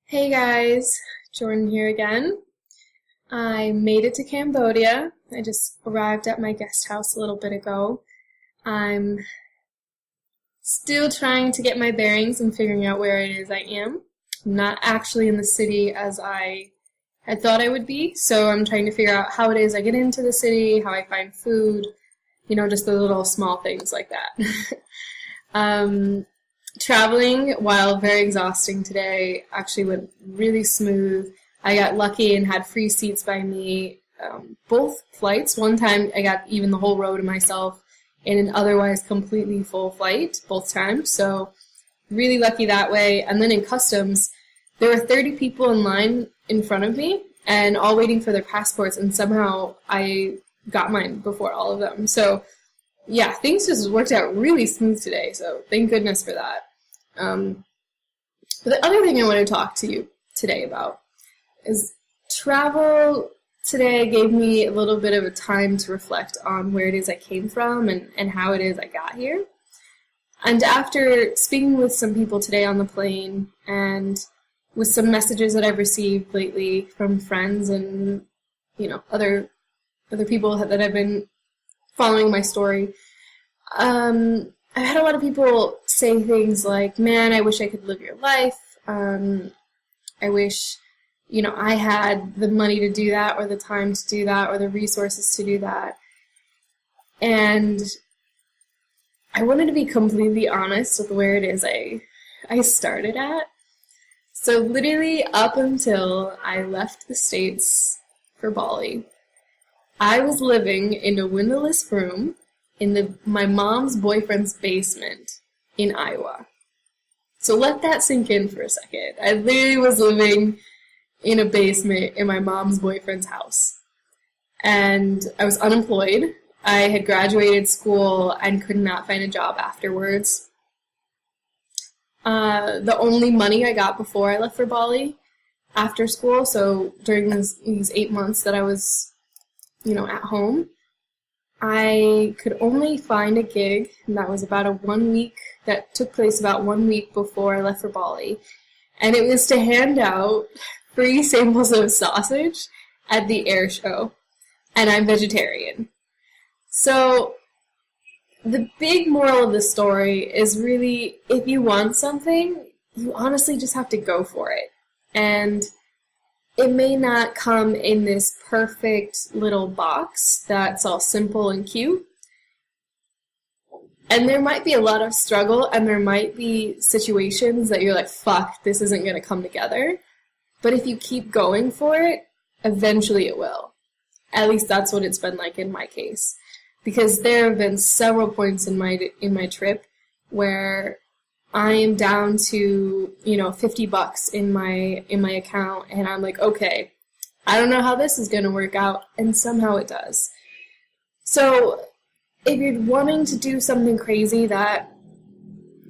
Hey guys, Jordan here again. I made it to Cambodia. I just arrived at my guest house a little bit ago. I'm still trying to get my bearings and figuring out where it is I am. I'm not actually in the city as I had thought I would be, so I'm trying to figure out how it is I get into the city, how I find food, just the little small things like that. Traveling, while very exhausting today, actually went really smooth. I got lucky and had free seats by me both flights. One time I got even the whole row to myself in an otherwise completely full flight both times. So really lucky that way. And then in customs, there were 30 people in line in front of me and all waiting for their passports, and somehow I got mine before all of them. So yeah, things just worked out really smooth today, so thank goodness for that. But the other thing I want to talk to you today about is travel today gave me a little bit of a time to reflect on where it is I came from and how it is I got here. And after speaking with some people today on the plane and with some messages that I've received lately from friends and, other people that have been following my story, I've had a lot of people say things like, man, I wish I could live your life. I wish, I had the money to do that or the time to do that or the resources to do that. And I wanted to be completely honest with where it is I started at. So literally up until I left the States for Bali, I was living in a windowless room in my mom's boyfriend's basement in Iowa. So let that sink in for a second. I literally was living in a basement in my mom's boyfriend's house. And I was unemployed. I had graduated school and could not find a job afterwards. The only money I got before I left for Bali after school, so during these 8 months that I was, at home, I could only find a gig, and that was that took place about 1 week before I left for Bali. And it was to hand out free samples of sausage at the air show. And I'm vegetarian. So the big moral of the story is really, if you want something, you honestly just have to go for it. And it may not come in this perfect little box that's all simple and cute. And there might be a lot of struggle, and there might be situations that you're like, fuck, this isn't going to come together. But if you keep going for it, eventually it will. At least that's what it's been like in my case. Because there have been several points in my trip where I am down to, $50 in my account, and I'm like, okay, I don't know how this is going to work out, and somehow it does. So if you're wanting to do something crazy that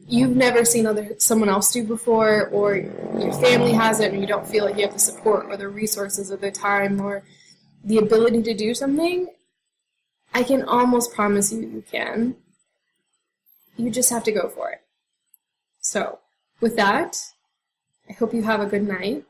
you've never seen someone else do before, or your family hasn't, and you don't feel like you have the support or the resources or the time or the ability to do something, I can almost promise you can. You just have to go for it. So, with that, I hope you have a good night.